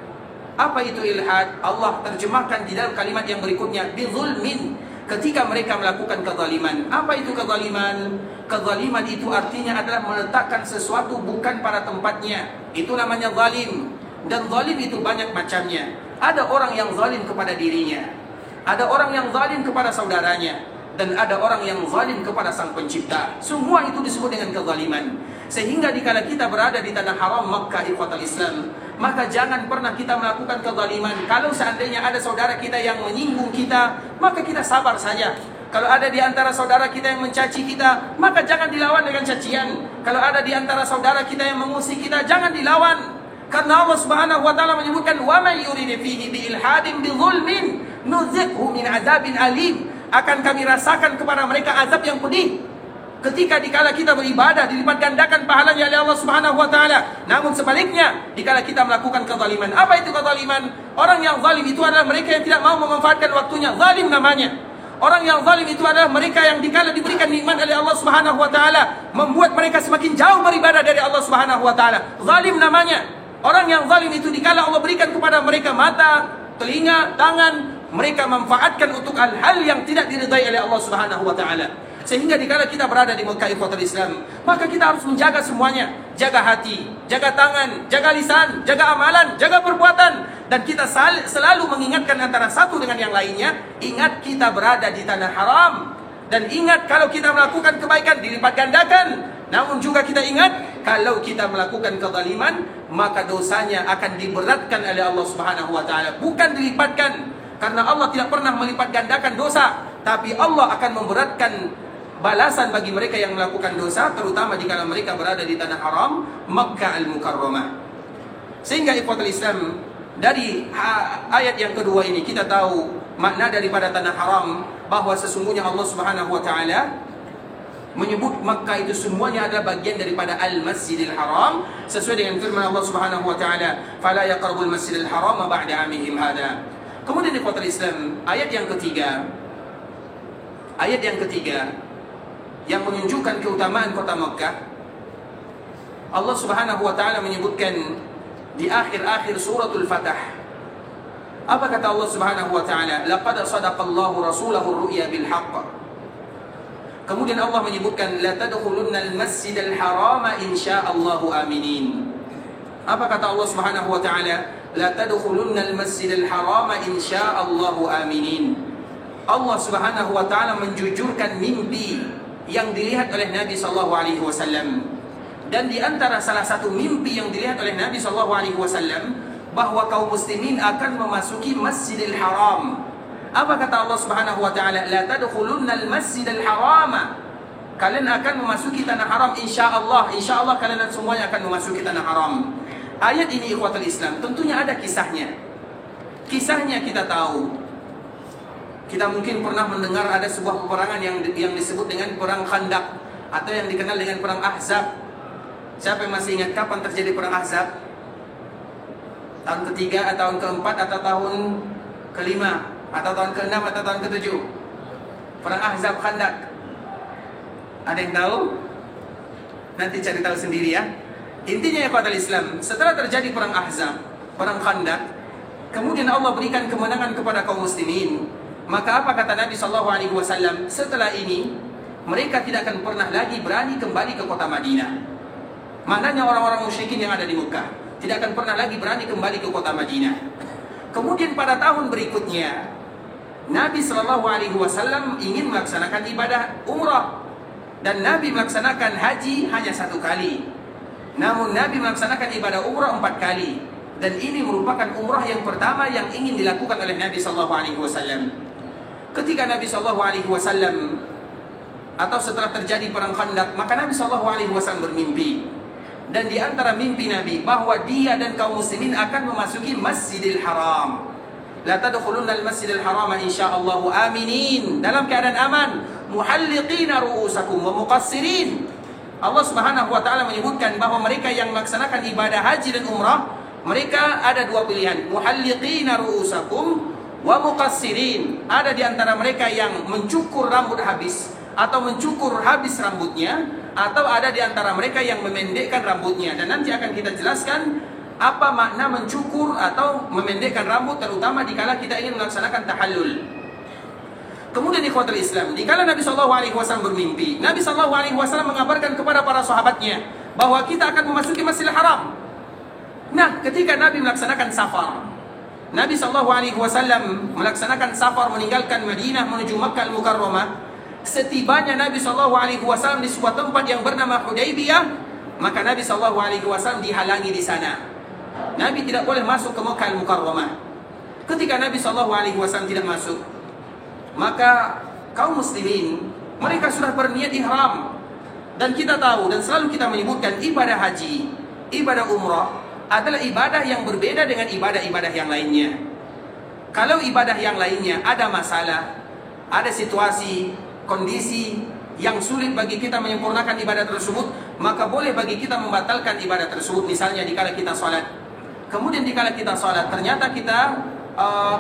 Apa itu ilhad? Allah terjemahkan di dalam kalimat yang berikutnya, bizulmin, ketika mereka melakukan kezaliman. Apa itu kezaliman? Kezaliman itu artinya adalah meletakkan sesuatu bukan pada tempatnya. Itu namanya zalim. Dan zalim itu banyak macamnya. Ada orang yang zalim kepada dirinya, ada orang yang zalim kepada saudaranya, dan ada orang yang zalim kepada sang pencipta. Semua itu disebut dengan kezaliman. Sehingga dikala kita berada di tanah haram Makkah ikhwatul Islam, maka jangan pernah kita melakukan kezaliman. Kalau seandainya ada saudara kita yang menyinggung kita, maka kita sabar saja. Kalau ada di antara saudara kita yang mencaci kita, maka jangan dilawan dengan cacian. Kalau ada di antara saudara kita yang mengusik kita, jangan dilawan. Karena Allah Subhanahu wa taala menyebutkan, "Wa may yurid fihi bi ilhadin bi zulmin nuziqhu min adzabin alim." Akan kami rasakan kepada mereka azab yang pedih. Ketika dikala kita beribadah, dilipat gandakan pahalanya oleh Allah Subhanahu wa taala. Namun sebaliknya, dikala kita melakukan kezaliman. Apa itu kezaliman? Orang yang zalim itu adalah mereka yang tidak mau memanfaatkan waktunya. Zalim namanya. Orang yang zalim itu adalah mereka yang dikala diberikan nikmat oleh Allah Subhanahu wa taala, membuat mereka semakin jauh beribadah dari Allah Subhanahu wa taala. Zalim namanya. Orang yang zalim itu dikala Allah berikan kepada mereka mata, telinga, tangan, mereka manfaatkan untuk hal-hal yang tidak diridai oleh Allah Subhanahu wa taala. Sehingga dikala kita berada di Makkah ikhwatul Islam, maka kita harus menjaga semuanya. Jaga hati, jaga tangan, jaga lisan, jaga amalan, jaga perbuatan. Dan kita selalu mengingatkan antara satu dengan yang lainnya. Ingat kita berada di tanah haram. Dan ingat kalau kita melakukan kebaikan dilipat gandakan. Namun juga kita ingat, kalau kita melakukan kezaliman, maka dosanya akan diberatkan oleh Allah Subhanahu wa taala, bukan dilipatkan. Karena Allah tidak pernah melipat gandakan dosa, tapi Allah akan memberatkan balasan bagi mereka yang melakukan dosa, terutama jika mereka berada di tanah haram Makkah Al-Mukarramah. Sehingga ikhwatul Islam, dari ayat yang kedua ini kita tahu makna daripada tanah haram, bahwa sesungguhnya Allah Subhanahu wa taala menyebut Makkah itu semuanya adalah bagian daripada Al-Masjidil Haram, sesuai dengan firman Allah Subhanahu wa taala, "Fala yaqrabul Masjidil Haram ba'da 'amihim hada." Kemudian ikhwatul Islam, ayat yang ketiga yang menunjukkan keutamaan kota Makkah, Allah Subhanahu wa taala menyebutkan di akhir-akhir suratul Fatah. Apa kata Allah Subhanahu wa taala? Laqad sadaqallahu rasulahu ru'ya bil haqq. Kemudian Allah menyebutkan la tadkhulunnal masjidal harama insyaallahu aminin. Apa kata Allah Subhanahu wa taala? La tadkhulunnal masjidal harama insyaallahu aminin. Allah Subhanahu wa taala menjujurkan mimpi yang dilihat oleh Nabi sallallahu alaihi wasallam. Dan di antara salah satu mimpi yang dilihat oleh Nabi sallallahu alaihi wasallam, bahwa kaum muslimin akan memasuki Masjidil Haram. Apa kata Allah Subhanahu wa taala? La tadkhulunnal Masjidil Harama. Kalian akan memasuki tanah haram insyaallah. Insyaallah kalian semuanya akan memasuki tanah haram. Ayat ini ikhwatul Islam tentunya ada kisahnya. Kisahnya kita tahu. Kita mungkin pernah mendengar ada sebuah peperangan yang disebut dengan perang Khandaq, atau yang dikenal dengan perang Ahzab. Siapa yang masih ingat kapan terjadi perang Ahzab? Tahun ketiga, atau tahun keempat, atau tahun kelima, atau tahun keenam, atau tahun ketujuh? Perang Ahzab Khandaq. Ada yang tahu? Nanti cari tahu sendiri ya. Intinya ya ikhwatul Islam, setelah terjadi perang Ahzab, perang Khandaq, kemudian Allah berikan kemenangan kepada kaum muslimin. Maka apa kata Nabi sallallahu alaihi wasallam? Setelah ini mereka tidak akan pernah lagi berani kembali ke kota Madinah. Maknanya orang-orang musyrikin yang ada di Mekah tidak akan pernah lagi berani kembali ke kota Madinah. Kemudian pada tahun berikutnya Nabi sallallahu alaihi wasallam ingin melaksanakan ibadah umrah, dan Nabi melaksanakan haji hanya 1 kali. Namun Nabi melaksanakan ibadah umrah 4 kali. Dan ini merupakan umrah yang pertama yang ingin dilakukan oleh Nabi sallallahu alaihi wasallam. Ketika Nabi sallallahu alaihi wasallam, atau setelah terjadi perang Khandaq, maka Nabi sallallahu alaihi wasallam bermimpi. Dan di antara mimpi Nabi bahwa dia dan kaum muslimin akan memasuki Masjidil Haram. La tadkhulunnal Masjidil Haram insyaallahu aminin, dalam keadaan aman, muhalliqina ru'usakum wa muqassirin. Allah Subhanahu wa taala menyebutkan bahwa mereka yang melaksanakan ibadah haji dan umrah, mereka ada 2 pilihan, muhalliqina ru'usakum wa muqassirin. Ada di antara mereka yang mencukur rambut habis, atau mencukur habis rambutnya, atau ada di antara mereka yang memendekkan rambutnya. Dan nanti akan kita jelaskan apa makna mencukur atau memendekkan rambut, terutama dikala kita ingin melaksanakan tahallul. Kemudian ikhwatul Islam, dikala Nabi SAW bermimpi, Nabi SAW mengabarkan kepada para sahabatnya bahwa kita akan memasuki Masjidil Haram. Nah, ketika Nabi melaksanakan safar, Nabi SAW melaksanakan safar meninggalkan Madinah menuju Makkah Al-Mukarramah. Setibanya Nabi SAW di sebuah tempat yang bernama Hudaybiyah, maka Nabi SAW dihalangi di sana. Nabi tidak boleh masuk ke Makkah Al-Mukarramah. Ketika Nabi SAW tidak masuk, maka kaum muslimin mereka sudah berniat ihram. Dan kita tahu dan selalu kita menyebutkan ibadah haji, ibadah umrah adalah ibadah yang berbeda dengan ibadah-ibadah yang lainnya. Kalau ibadah yang lainnya ada masalah, ada situasi, kondisi yang sulit bagi kita menyempurnakan ibadah tersebut, maka boleh bagi kita membatalkan ibadah tersebut. Misalnya dikala kita sholat, kemudian dikala kita sholat ternyata kita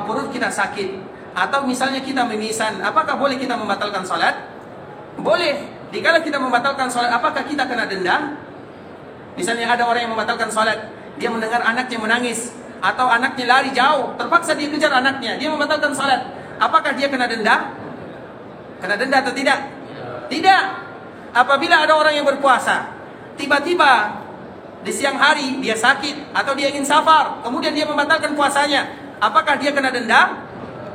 perut kita sakit, atau misalnya kita mimisan, apakah boleh kita membatalkan sholat? Boleh. Dikala kita membatalkan sholat, apakah kita kena denda? Misalnya ada orang yang membatalkan sholat, dia mendengar anaknya menangis, atau anaknya lari jauh, terpaksa dia kejar anaknya, dia membatalkan sholat, apakah dia kena denda? Kena denda atau tidak? Tidak. Apabila ada orang yang berpuasa, tiba-tiba di siang hari dia sakit, atau dia ingin safar, kemudian dia membatalkan puasanya, apakah dia kena denda?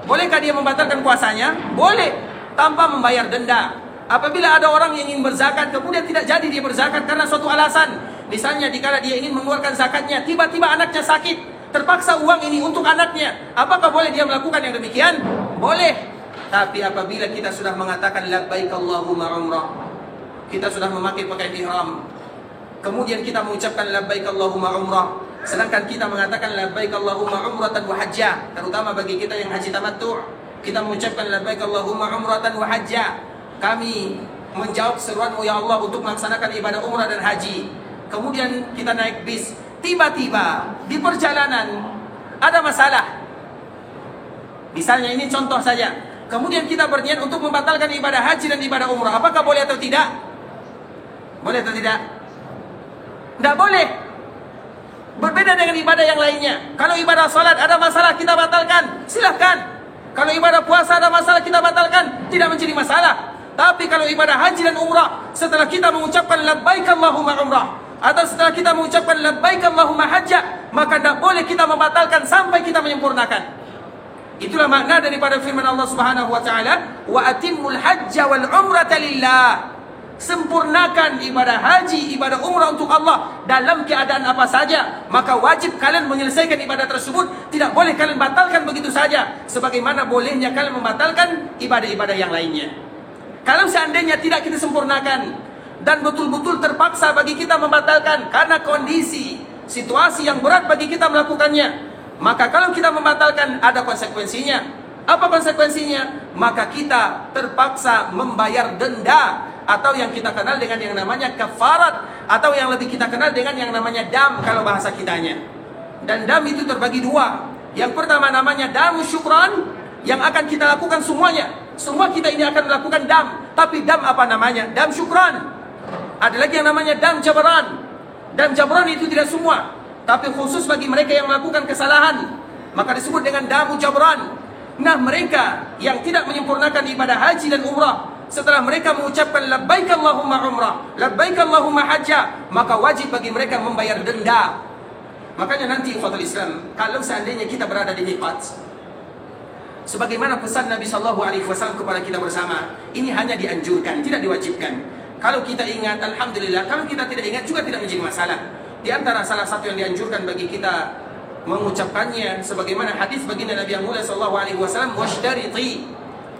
Bolehkah dia membatalkan puasanya? Boleh, tanpa membayar denda. Apabila ada orang yang ingin berzakat, kemudian tidak jadi dia berzakat karena suatu alasan, misalnya dikala dia ingin mengeluarkan zakatnya, tiba-tiba anaknya sakit, terpaksa uang ini untuk anaknya, apakah boleh dia melakukan yang demikian? Boleh. Tapi apabila kita sudah mengatakan labbaik Allahumma umrah, kita sudah memakai pakaian ihram, kemudian kita mengucapkan labbaik Allahumma umrah, sedangkan kita mengatakan labbaik Allahumma umratan wa hajjah, terutama bagi kita yang haji tamattu', kita mengucapkan labbaik Allahumma umratan wa hajjah. Kami menjawab seruan-Mu ya Allah untuk melaksanakan ibadah umrah dan haji. Kemudian kita naik bis, tiba-tiba di perjalanan ada masalah. Misalnya ini contoh saja. Kemudian kita berniat untuk membatalkan ibadah haji dan ibadah umrah. Apakah boleh atau tidak? Boleh atau tidak? Tidak boleh. Berbeda dengan ibadah yang lainnya. Kalau ibadah salat ada masalah kita batalkan, silahkan. Kalau ibadah puasa ada masalah kita batalkan, tidak menjadi masalah. Tapi kalau ibadah haji dan umrah, setelah kita mengucapkan labbaik Allahumma umrah, atau setelah kita mengucapkan labbaik Allahumma hajjah, maka tidak boleh kita membatalkan sampai kita menyempurnakan. Itulah makna daripada firman Allah Subhanahu wa taala, wa atimmul hajja wal umrata lillah. Sempurnakan ibadah haji, ibadah umrah untuk Allah dalam keadaan apa saja. Maka wajib kalian menyelesaikan ibadah tersebut. Tidak boleh kalian batalkan begitu saja, sebagaimana bolehnya kalian membatalkan ibadah-ibadah yang lainnya. Kalau seandainya tidak kita sempurnakan dan betul-betul terpaksa bagi kita membatalkan karena kondisi, situasi yang berat bagi kita melakukannya, maka kalau kita membatalkan ada konsekuensinya. Apa konsekuensinya? Maka kita terpaksa membayar denda, atau yang kita kenal dengan yang namanya kafarat, atau yang lebih kita kenal dengan yang namanya dam kalau bahasa kitanya. Dan dam itu terbagi dua. Yang pertama namanya dam syukran, yang akan kita lakukan semuanya. Semua kita ini akan melakukan dam. Tapi dam apa namanya? Dam syukran. Ada lagi yang namanya dam jabran. Dam jabran itu tidak semua, tapi khusus bagi mereka yang melakukan kesalahan, maka disebut dengan damu jabran. Nah, mereka yang tidak menyempurnakan ibadah haji dan umrah, setelah mereka mengucapkan labbaik Allahumma umrah, labbaik Allahumma hajjah, maka wajib bagi mereka membayar denda. Makanya nanti ikhwatul Islam, kalau seandainya kita berada di miqat, sebagaimana pesan Nabi SAW kepada kita bersama, ini hanya dianjurkan, tidak diwajibkan. Kalau kita ingat, alhamdulillah. Kalau kita tidak ingat juga tidak menjadi masalah. Di antara salah satu yang dianjurkan bagi kita mengucapkannya, sebagaimana hadis baginda Nabi yang mulia SAW, washtariti.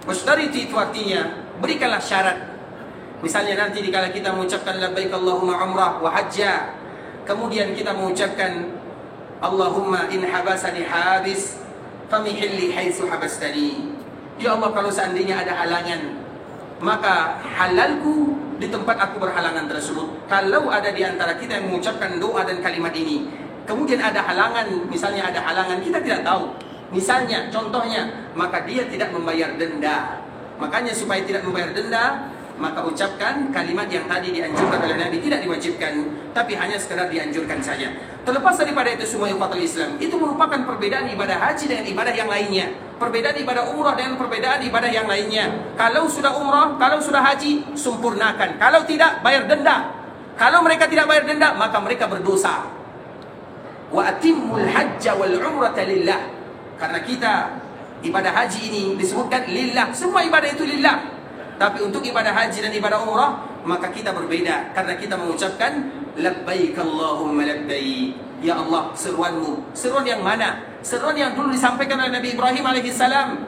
Washtariti itu artinya berikanlah syarat. Misalnya nanti dikala kita mengucapkan labbaik Allahumma umrah wa hajjah, kemudian kita mengucapkan Allahumma in habasani habis famihilli haitsu habastani. Ya Allah, kalau seandainya ada halangan, maka halalku di tempat aku berhalangan tersebut. Kalau ada di antara kita yang mengucapkan doa dan kalimat ini, kemudian ada halangan, misalnya ada halangan, kita tidak tahu, misalnya, contohnya, maka dia tidak membayar denda. Makanya supaya tidak membayar denda, maka ucapkan kalimat yang tadi dianjurkan oleh Nabi, tidak diwajibkan, tapi hanya sekedar dianjurkan saja. Terlepas daripada itu semua ikhwatul Islam, itu merupakan perbedaan ibadah haji dengan ibadah yang lainnya, perbedaan ibadah umrah dengan perbedaan ibadah yang lainnya. Kalau sudah umrah, kalau sudah haji, sempurnakan. Kalau tidak, bayar denda. Kalau mereka tidak bayar denda, maka mereka berdosa. Wa atimmul hajja wal umrata lillah. Karena kita ibadah haji ini disebutkan lillah, semua ibadah itu lillah. Tapi untuk ibadah haji dan ibadah umrah, maka kita berbeda, karena kita mengucapkan labbaik Allahumma labbaik. Ya Allah, seruanmu. Seruan yang mana? Seruan yang dulu disampaikan oleh Nabi Ibrahim alaihissalam.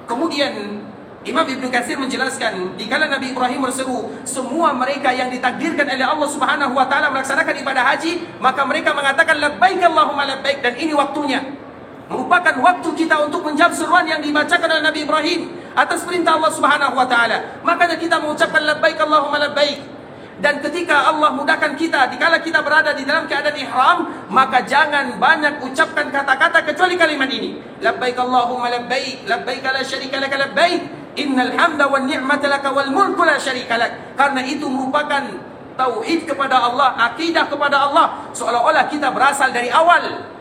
Kemudian Imam Ibn Katsir menjelaskan, dikala Nabi Ibrahim berseru, semua mereka yang ditakdirkan oleh Allah Subhanahu wa taala melaksanakan ibadah haji, maka mereka mengatakan labbaik Allahumma labbaik, dan ini waktunya. Merupakan waktu kita untuk menjawab seruan yang dibacakan oleh Nabi Ibrahim atas perintah Allah Subhanahu wa taala. Makanya kita mengucapkan labbaik Allahumma labbaik. Dan ketika Allah mudahkan kita, dikala kita berada di dalam keadaan ihram, maka jangan banyak ucapkan kata-kata kecuali kalimat ini. Labbaik Allahumma labbaik, labbaik la syarika laka labbaik, innal hamda wan ni'mata laka wal mulku la syarika lak. Karena itu merupakan tauhid kepada Allah, akidah kepada Allah, seolah-olah kita berasal dari awal.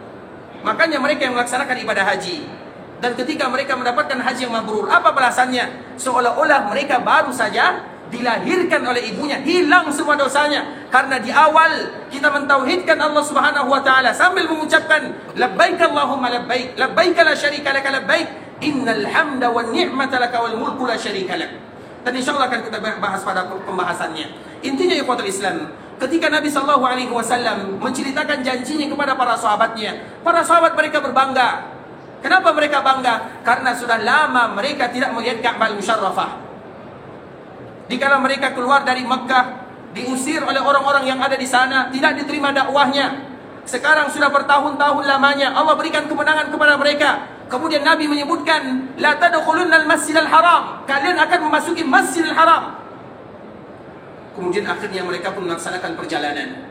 Makanya mereka yang melaksanakan ibadah haji, dan ketika mereka mendapatkan haji yang mabrur, apa balasannya? Seolah-olah mereka baru saja dilahirkan oleh ibunya, hilang semua dosanya. Karena di awal kita mentauhidkan Allah Subhanahu wa taala sambil mengucapkan labbaik Allahumma labbaik, labbaik la syarika laka labbaik, innal hamda wan ni'mata laka wal mulku la syarika lak. Dan insyaallah akan kita bahas pada pembahasannya. Intinya ikhwatul Islam, ketika Nabi sallallahu alaihi wasallam menceritakan janjinya kepada para sahabatnya, para sahabat mereka berbangga. Kenapa mereka bangga? Karena sudah lama mereka tidak melihat Ka'bah Al-Musyarrafah. Dikala mereka keluar dari Mekah, diusir oleh orang-orang yang ada di sana, tidak diterima dakwahnya. Sekarang sudah bertahun-tahun lamanya Allah berikan kemenangan kepada mereka. Kemudian Nabi menyebutkan, la tadkhulunnal masjidal haram, kalian akan memasuki Masjidil Haram. Kemudian akhirnya mereka pun melaksanakan perjalanan.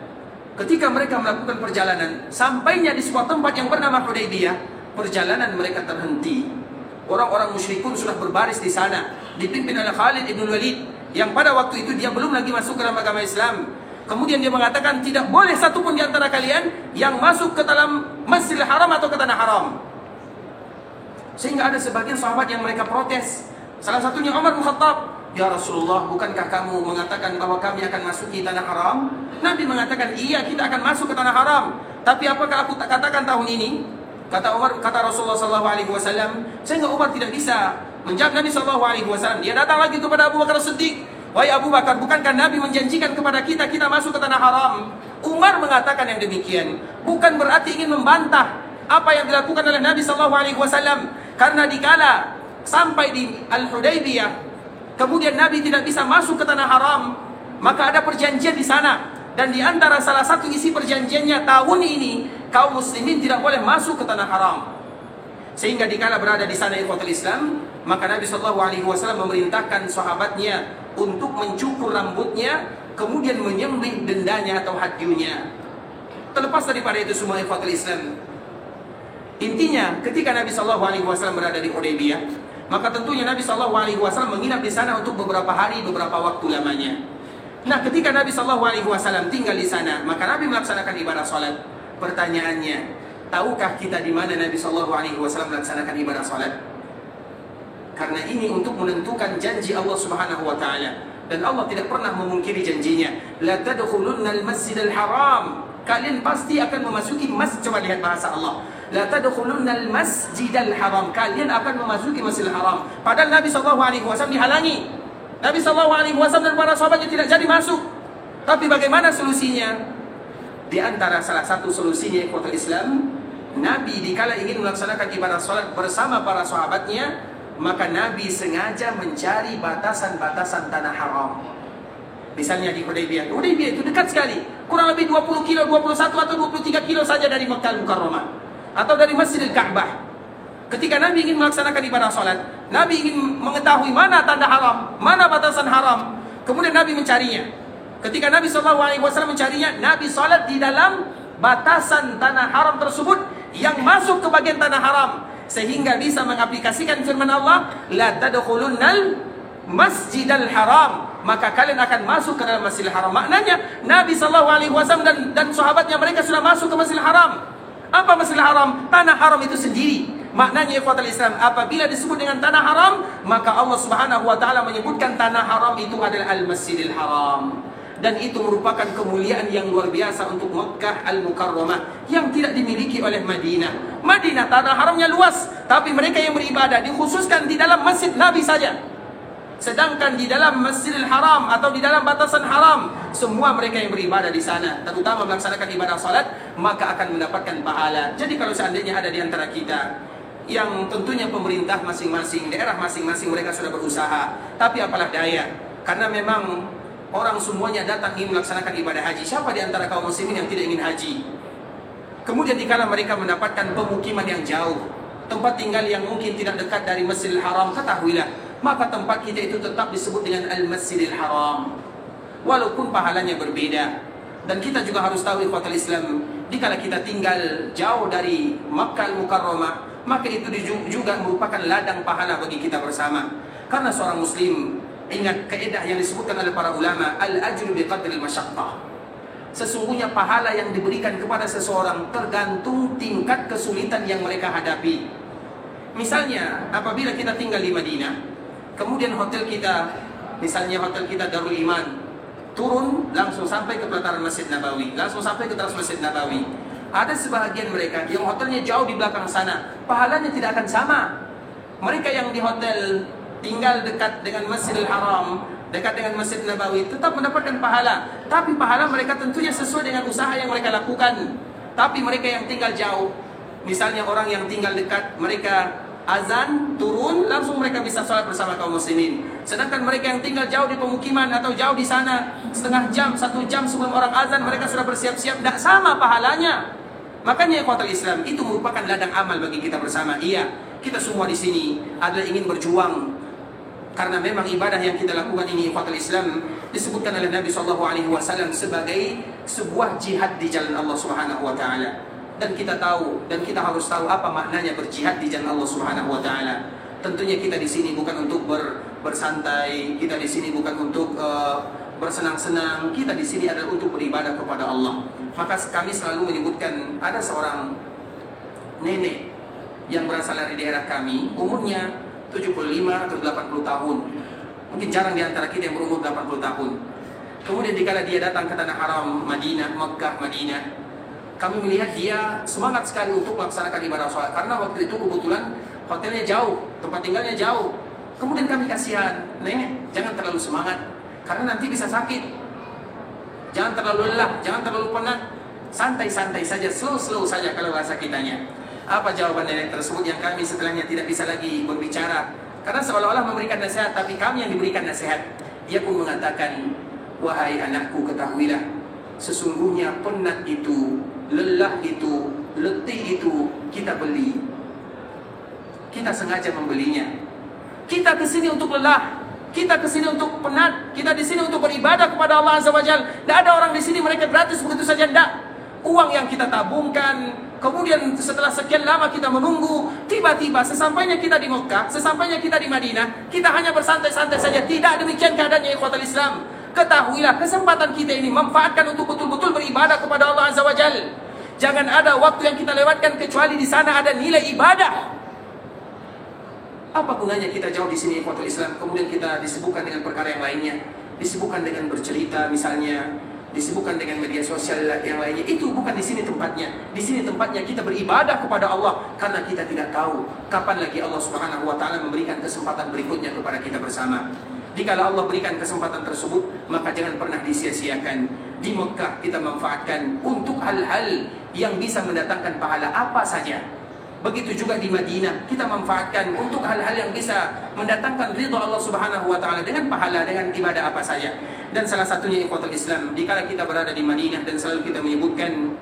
Ketika mereka melakukan perjalanan, sampainya di sebuah tempat yang bernama Hudaybiyah, perjalanan mereka terhenti. Orang-orang musyrikun sudah berbaris di sana, dipimpin oleh Khalid ibn Walid, yang pada waktu itu dia belum lagi masuk ke dalam agama Islam. Kemudian dia mengatakan, tidak boleh satupun di antara kalian yang masuk ke dalam Masjidil Haram atau ke Tanah Haram. Sehingga ada sebagian sahabat yang mereka protes. Salah satunya Umar bin Khattab, ya Rasulullah, bukankah kamu mengatakan bahwa kami akan masuki Tanah Haram? Nabi mengatakan, iya, kita akan masuk ke Tanah Haram. Tapi apakah aku tak katakan tahun ini? Kata Rasulullah SAW, sehingga Umar tidak bisa menjawab Nabi SAW. Dia datang lagi kepada Abu Bakar Siddiq, wahai Abu Bakar, bukankah Nabi menjanjikan kepada kita masuk ke Tanah Haram? Umar mengatakan yang demikian bukan berarti ingin membantah apa yang dilakukan oleh Nabi SAW. Karena dikala sampai di Al-Hudaybiyah, kemudian Nabi tidak bisa masuk ke Tanah Haram, maka ada perjanjian di sana. Dan di antara salah satu isi perjanjiannya, tahun ini kaum muslimin tidak boleh masuk ke Tanah Haram. Sehingga dikala berada di sana ikhwatul Islam, maka Nabi SAW memerintahkan sahabatnya untuk mencukur rambutnya, kemudian menyembelih dendanya atau hadyunya. Terlepas daripada itu semua ikhwatul Islam, intinya ketika Nabi SAW berada di Hudaybiyah, maka tentunya Nabi SAW menginap di sana untuk beberapa hari, beberapa waktu lamanya. Nah, ketika Nabi SAW tinggal di sana, maka Nabi melaksanakan ibadah salat. Pertanyaannya, tahukah kita di mana Nabi SAW melaksanakan ibadah salat? Karena ini untuk menentukan janji Allah Subhanahu wa taala, dan Allah tidak pernah memungkiri janjinya. La tadkhulunnal masjidal haram, kalian pasti akan memasuki masjid. Coba lihat bahasa Allah, la tadkhulunnal masjidal haram, kalian akan memasuki Masjidil Haram. Padahal Nabi SAW dihalangi. Nabi SAW dan para sahabatnya tidak jadi masuk. Tapi bagaimana solusinya? Di antara salah satu solusinya ikhwatul Islam, Nabi dikala ingin melaksanakan ibadah salat bersama para sahabatnya, maka Nabi sengaja mencari batasan-batasan tanah haram. Misalnya di Hudaybiyah. Hudaybiyah itu dekat sekali, kurang lebih 20 kilo, 21 atau 23 kilo saja dari Makkah Al-Mukarramah atau dari Masjidil Ka'bah. Ketika Nabi ingin melaksanakan ibadah salat, Nabi ingin mengetahui mana tanda haram, mana batasan haram. Kemudian Nabi mencarinya. Ketika Nabi SAW mencarinya, Nabi salat di dalam batasan tanah haram tersebut yang masuk ke bagian tanah haram, sehingga bisa mengaplikasikan firman Allah, la tadkhulunnal masjidal haram, maka kalian akan masuk ke dalam Masjidil Haram. Maknanya Nabi SAW dan sahabatnya mereka sudah masuk ke Masjidil Haram. Apa Masjidil Haram? Tanah haram itu sendiri. Maknanya ikhwatul Islam, apabila disebut dengan tanah haram, maka Allah Subhanahu wa taala menyebutkan tanah haram itu adalah Al-Masjidil Haram. Dan itu merupakan kemuliaan yang luar biasa untuk Makkah Al-Mukarramah yang tidak dimiliki oleh Madinah. Madinah tanah haramnya luas, tapi mereka yang beribadah dikhususkan di dalam masjid Nabi saja. Sedangkan di dalam Masjidil Haram atau di dalam batasan haram, semua mereka yang beribadah di sana, terutama melaksanakan ibadah salat, maka akan mendapatkan pahala. Jadi kalau seandainya ada di antara kita yang tentunya pemerintah masing-masing, daerah masing-masing mereka sudah berusaha, tapi apalah daya, karena memang orang semuanya datang ingin melaksanakan ibadah haji. Siapa di antara kaum muslimin yang tidak ingin haji? Kemudian dikala mereka mendapatkan pemukiman yang jauh, tempat tinggal yang mungkin tidak dekat dari Masjidil Haram, ketahuilah, maka tempat kita itu tetap disebut dengan Al-Masjidil Haram, walaupun pahalanya berbeda. Dan kita juga harus tahu ikhwatul Islam, dikala kita tinggal jauh dari Makkah Al-Mukarramah, maka itu juga merupakan ladang pahala bagi kita bersama. Karena seorang muslim, ingat kaidah yang disebutkan oleh para ulama, al-ajru biqadril masyaqqah. Sesungguhnya pahala yang diberikan kepada seseorang tergantung tingkat kesulitan yang mereka hadapi. Misalnya, apabila kita tinggal di Madinah, kemudian hotel kita, misalnya hotel kita Darul Iman, turun langsung sampai ke pelataran Masjid Nabawi, langsung sampai ke teras Masjid Nabawi. Ada sebahagian mereka yang hotelnya jauh di belakang sana, pahalanya tidak akan sama. Mereka yang di hotel tinggal dekat dengan Masjidil Haram, dekat dengan Masjid Nabawi, tetap mendapatkan pahala. Tapi pahala mereka tentunya sesuai dengan usaha yang mereka lakukan. Tapi mereka yang tinggal jauh, Misalnya orang yang tinggal dekat, mereka azan turun langsung mereka bisa sholat bersama kaum muslimin. Sedangkan mereka yang tinggal jauh di pemukiman atau jauh di sana, setengah jam, 1 jam sebelum orang azan mereka sudah bersiap-siap, tidak sama pahalanya. Makanya ikhwatul Islam, itu merupakan ladang amal bagi kita bersama. Iya, kita semua di sini adalah ingin berjuang, karena memang ibadah yang kita lakukan ini ikhwatul Islam disebutkan oleh Nabi SAW sebagai sebuah jihad di jalan Allah Subhanahu wa taala. Dan kita tahu, dan kita harus tahu apa maknanya berjihad di jalan Allah Subhanahu wa taala. Tentunya kita di sini bukan untuk bersantai, kita di sini bukan untuk bersenang-senang, kita di sini adalah untuk beribadah kepada Allah. Maka kami selalu menyebutkan ada seorang nenek yang berasal dari daerah kami, umurnya 75 atau 80 tahun. Mungkin jarang di antara kita yang berumur 80 tahun. Kemudian dikala dia datang ke tanah haram Madinah, Makkah, Madinah, kami melihat dia semangat sekali untuk melaksanakan ibadah sholat. Karena waktu itu kebetulan hotelnya jauh, tempat tinggalnya jauh. Kemudian kami kasihan, nenek jangan terlalu semangat, karena nanti bisa sakit. Jangan terlalu lelah, jangan terlalu penat. Santai-santai saja, slow-slow saja kalau bahasa kitanya. Apa jawaban nenek tersebut yang kami setelahnya tidak bisa lagi berbicara? Karena seolah-olah memberikan nasihat, tapi kami yang diberikan nasihat. Dia pun mengatakan, wahai anakku, ketahuilah, sesungguhnya penat itu, lelah itu, letih itu kita beli. Kita sengaja membelinya. Kita kesini untuk lelah, kita kesini untuk penat, kita di sini untuk beribadah kepada Allah Azza wa Jalla. Tidak ada orang di sini mereka gratis begitu saja, tidak. Uang yang kita tabungkan, kemudian setelah sekian lama kita menunggu, tiba-tiba sesampainya kita di Mekah, sesampainya kita di Madinah, kita hanya bersantai-santai saja. Tidak demikian keadaannya ikhwatul Islam. Ketahuilah kesempatan kita ini manfaatkan untuk betul-betul beribadah kepada Allah Azza wa Jalla. Jangan ada waktu yang kita lewatkan kecuali di sana ada nilai ibadah. Apa gunanya kita jauh di sini ikhwatul Islam, kemudian kita disibukkan dengan perkara yang lainnya, disibukkan dengan bercerita misalnya, disibukkan dengan media sosial yang lainnya. Itu bukan di sini tempatnya. Di sini tempatnya kita beribadah kepada Allah, karena kita tidak tahu kapan lagi Allah Subhanahu wa taala memberikan kesempatan berikutnya kepada kita bersama. Jika Allah berikan kesempatan tersebut, maka jangan pernah disia-siakan. Di Mekah kita manfaatkan untuk hal-hal yang bisa mendatangkan pahala apa saja. Begitu juga di Madinah, kita manfaatkan untuk hal-hal yang bisa mendatangkan ridha Allah Subhanahu wa taala dengan pahala, dengan ibadah apa saja. Dan salah satunya ikhwatul Islam, dikala kita berada di Madinah, dan selalu kita menyebutkan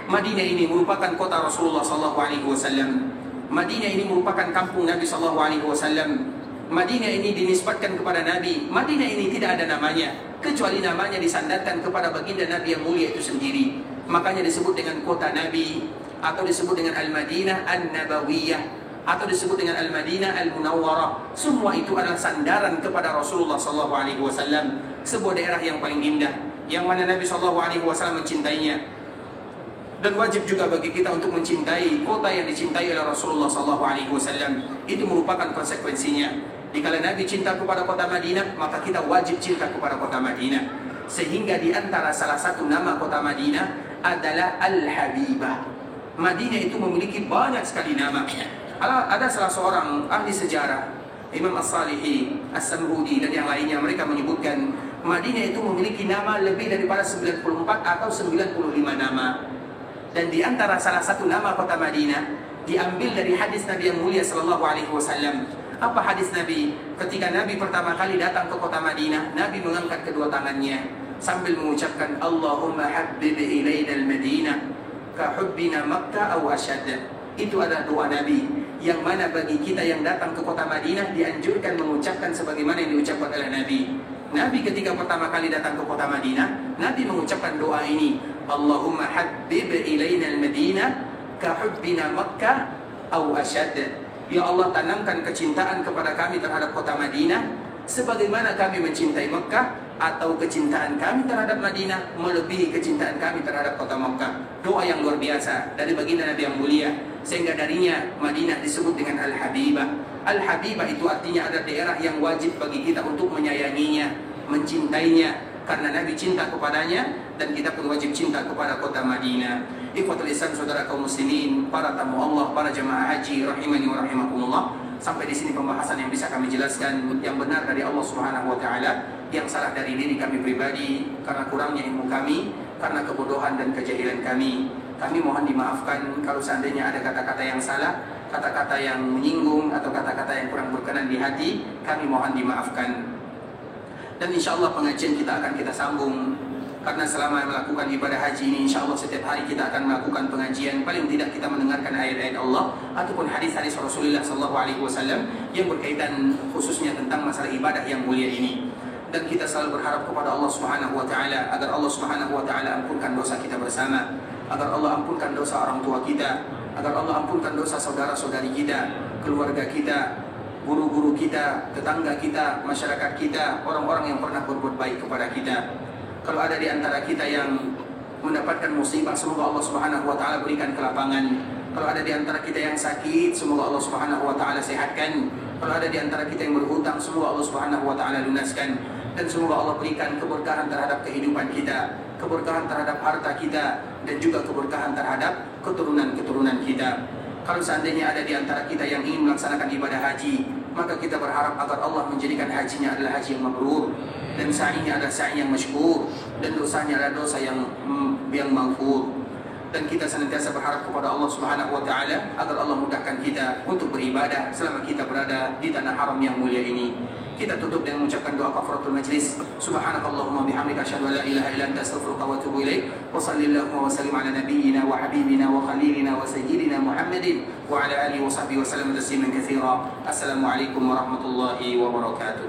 Madinah ini merupakan kota Rasulullah sallallahu alaihi wasallam. Madinah ini merupakan kampung Nabi sallallahu alaihi wasallam. Madinah ini dinisbatkan kepada Nabi. Madinah ini tidak ada namanya, kecuali namanya disandarkan kepada baginda Nabi yang mulia itu sendiri. Makanya disebut dengan kota Nabi, atau disebut dengan Al-Madinah An-Nabawiyah, atau disebut dengan Al-Madinah Al-Munawwarah. Semua itu adalah sandaran kepada Rasulullah SAW. Sebuah daerah yang paling indah, yang mana Nabi SAW mencintainya. Dan wajib juga bagi kita untuk mencintai kota yang dicintai oleh Rasulullah SAW. Itu merupakan konsekuensinya. Jika Nabi cinta kepada kota Madinah, maka kita wajib cinta kepada kota Madinah. Sehingga di antara salah satu nama kota Madinah adalah Al-Habibah. Madinah itu memiliki banyak sekali nama. Ada salah seorang ahli sejarah, Imam As-Salihi, As-Samhudi dan yang lainnya, mereka menyebutkan Madinah itu memiliki nama lebih daripada 94 atau 95 nama. Dan di antara salah satu nama kota Madinah diambil dari hadis Nabi yang mulia sallallahu alaihi wasallam. Apa hadis Nabi? Ketika Nabi pertama kali datang ke kota Madinah, Nabi mengangkat kedua tangannya sambil mengucapkan Allahumma habbib ilaina al-Madinah ka hubbina Makkah aw ashad. Itu adalah doa Nabi, yang mana bagi kita yang datang ke kota Madinah dianjurkan mengucapkan sebagaimana yang diucapkan oleh Nabi. Nabi ketika pertama kali datang ke kota Madinah, Nabi mengucapkan doa ini, Allahumma habbib ilaina al-Madinah ka hubbina Makkah aw ashad. Ya Allah, tanamkan kecintaan kepada kami terhadap kota Madinah sebagaimana kami mencintai Mekah, atau kecintaan kami terhadap Madinah melebihi kecintaan kami terhadap kota Mekah. Doa yang luar biasa dari baginda Nabi yang mulia, sehingga darinya Madinah disebut dengan Al-Habibah. Al-Habibah itu artinya ada daerah yang wajib bagi kita untuk menyayanginya, mencintainya, karena Nabi cinta kepadanya, dan kita pun wajib cinta kepada kota Madinah. Ikhwatul Islam, saudara kaum muslimin, para tamu Allah, para jemaah haji rahimani wa rahimakumullah. Sampai di sini pembahasan yang bisa kami jelaskan. Yang benar dari Allah Subhanahu wa taala, yang salah dari diri kami pribadi karena kurangnya ilmu kami, karena kebodohan dan kejahilan kami. Kami mohon dimaafkan kalau seandainya ada kata-kata yang salah, kata-kata yang menyinggung atau kata-kata yang kurang berkenan di hati. Kami mohon dimaafkan. Dan insya Allah pengajian kita akan kita sambung, karena selama melakukan ibadah haji ini insya Allah setiap hari kita akan melakukan pengajian. Paling tidak kita mendengarkan ayat-ayat Allah ataupun hadis-hadis Rasulullah SAW yang berkaitan khususnya tentang masalah ibadah yang mulia ini. Dan kita selalu berharap kepada Allah Subhanahu wa taala agar Allah Subhanahu wa taala ampunkan dosa kita bersama, agar Allah ampunkan dosa orang tua kita, agar Allah ampunkan dosa saudara-saudari kita, keluarga kita, guru-guru kita, tetangga kita, masyarakat kita, orang-orang yang pernah berbuat baik kepada kita. Kalau ada di antara kita yang mendapatkan musibah, semoga Allah Subhanahu wa taala berikan kelapangan. Kalau ada di antara kita yang sakit, semoga Allah Subhanahu wa taala sehatkan. Kalau ada di antara kita yang berhutang, semoga Allah Subhanahu wa taala lunaskan. Dan semoga Allah berikan keberkahan terhadap kehidupan kita, keberkahan terhadap harta kita, dan juga keberkahan terhadap keturunan-keturunan kita. Kalau seandainya ada di antara kita yang ingin melaksanakan ibadah haji, maka kita berharap agar Allah menjadikan hajinya adalah haji yang mabrur, dan sa'inya adalah sa'i yang masykur, dan dosanya adalah dosa yang maghfur. Dan kita senantiasa berharap kepada Allah Subhanahu wa taala agar Allah mudahkan kita untuk beribadah selama kita berada di tanah haram yang mulia ini. Kita tutup dengan mengucapkan doa kafaratul majlis. Subhanakallahumma bihamdika asyhadu an la ilaha illa anta astaghfiruka wa atubu ilaik. Wa sallallahu wa sallim ala nabiyyina wa habibina wa khalilina wa sayyidina Muhammadin wa ala alihi wa sahbihi wa sallam tasliman katsira. Assalamualaikum warahmatullahi wabarakatuh.